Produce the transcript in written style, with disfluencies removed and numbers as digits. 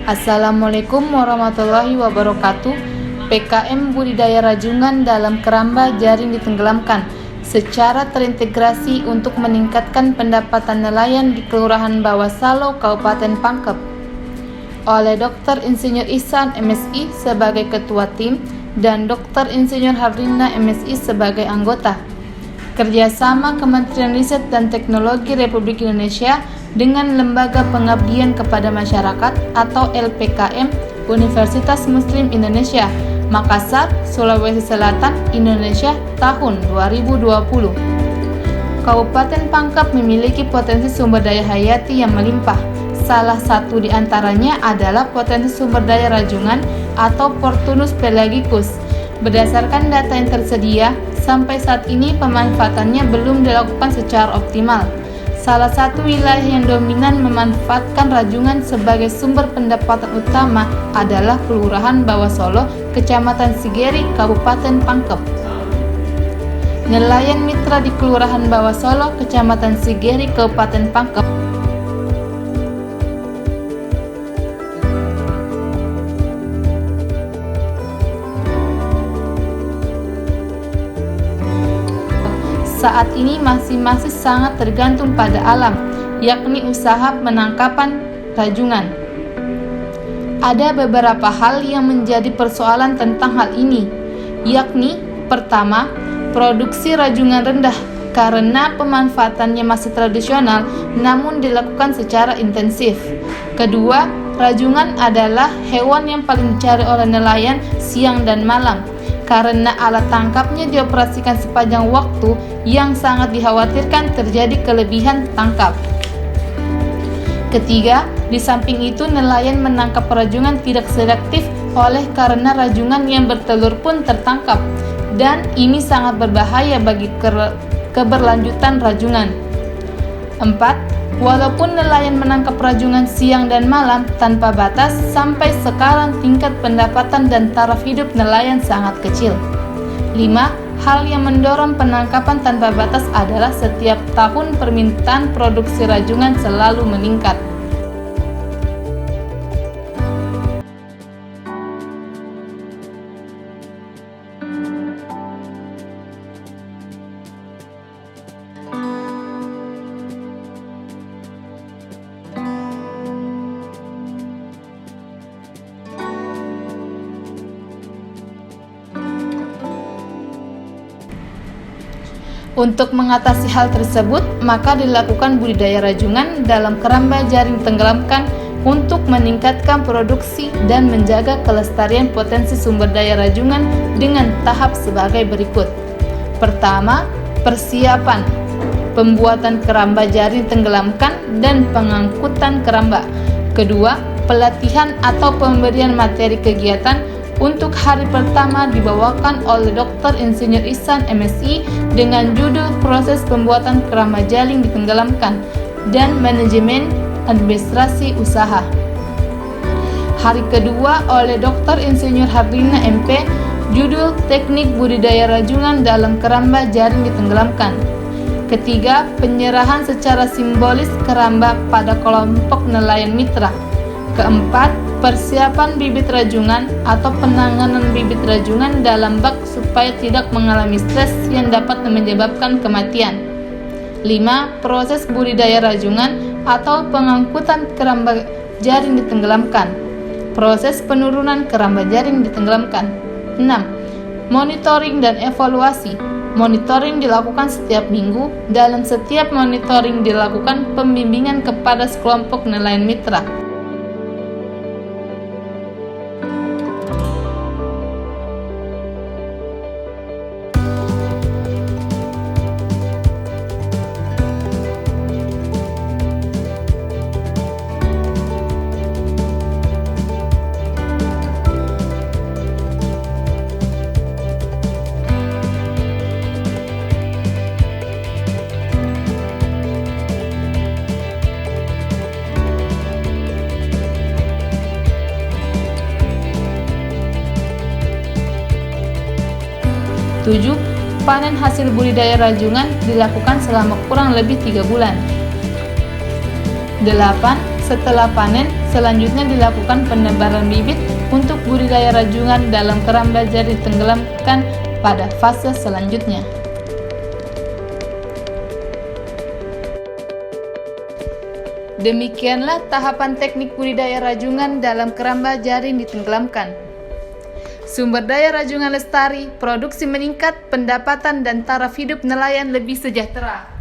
Assalamualaikum warahmatullahi wabarakatuh. PKM Budidaya Rajungan dalam keramba jaring ditenggelamkan secara terintegrasi untuk meningkatkan pendapatan nelayan di Kelurahan Bawah Salo, Kabupaten Pangkep, oleh Dr. Insinyur Ihsan MSI sebagai Ketua Tim dan Dr. Insinyur Hardina MSI sebagai anggota. Kerjasama Kementerian Riset dan Teknologi Republik Indonesia dengan Lembaga Pengabdian kepada Masyarakat atau LPKM Universitas Muslim Indonesia, Makassar, Sulawesi Selatan, Indonesia tahun 2020. Kabupaten Pangkep memiliki potensi sumber daya hayati yang melimpah. Salah satu di antaranya adalah potensi sumber daya rajungan atau Portunus pelagicus. Berdasarkan data yang tersedia, sampai saat ini pemanfaatannya belum dilakukan secara optimal. Salah satu wilayah yang dominan memanfaatkan rajungan sebagai sumber pendapatan utama adalah Kelurahan Bawah Solo, Kecamatan Sigeri, Kabupaten Pangkep. Nelayan mitra di Kelurahan Bawah Solo, Kecamatan Sigeri, Kabupaten Pangkep saat ini masih sangat tergantung pada alam, yakni usaha penangkapan rajungan. Ada beberapa hal yang menjadi persoalan tentang hal ini, yakni pertama, produksi rajungan rendah karena pemanfaatannya masih tradisional namun dilakukan secara intensif. Kedua, rajungan adalah hewan yang paling dicari oleh nelayan siang dan malam karena alat tangkapnya dioperasikan sepanjang waktu yang sangat dikhawatirkan terjadi kelebihan tangkap. Ketiga, di samping itu nelayan menangkap rajungan tidak selektif oleh karena rajungan yang bertelur pun tertangkap dan ini sangat berbahaya bagi keberlanjutan rajungan. 4. Walaupun nelayan menangkap rajungan siang dan malam tanpa batas, sampai sekarang tingkat pendapatan dan taraf hidup nelayan sangat kecil. 5. Hal yang mendorong penangkapan tanpa batas adalah setiap tahun permintaan produksi rajungan selalu meningkat. Untuk mengatasi hal tersebut, maka dilakukan budidaya rajungan dalam keramba jaring tenggelamkan untuk meningkatkan produksi dan menjaga kelestarian potensi sumber daya rajungan dengan tahap sebagai berikut. Pertama, persiapan pembuatan keramba jaring tenggelamkan dan pengangkutan keramba. Kedua, pelatihan atau pemberian materi kegiatan. Untuk hari pertama dibawakan oleh Dr. Insinyur Ihsan MSI dengan judul Proses Pembuatan Keramba Jaring Ditenggelamkan dan Manajemen Administrasi Usaha. Hari kedua oleh Dr. Insinyur Hardina MP, judul Teknik Budidaya Rajungan dalam Keramba Jaring Ditenggelamkan. Ketiga, penyerahan secara simbolis keramba pada kelompok nelayan mitra. Keempat, persiapan bibit rajungan atau penanganan bibit rajungan dalam bak supaya tidak mengalami stres yang dapat menyebabkan kematian. 5. Proses budidaya rajungan atau pengangkutan keramba jaring ditenggelamkan. Proses penurunan keramba jaring ditenggelamkan. 6. Monitoring dan evaluasi. Monitoring dilakukan setiap minggu. Dalam setiap monitoring dilakukan pembimbingan kepada sekelompok nelayan mitra. Tujuh, panen hasil budidaya rajungan dilakukan selama kurang lebih 3 bulan. 8. Setelah panen, selanjutnya dilakukan penebaran bibit untuk budidaya rajungan dalam keramba jaring ditenggelamkan pada fase selanjutnya. Demikianlah tahapan teknik budidaya rajungan dalam keramba jaring ditenggelamkan. Sumber daya rajungan lestari, produksi meningkat, pendapatan dan taraf hidup nelayan lebih sejahtera.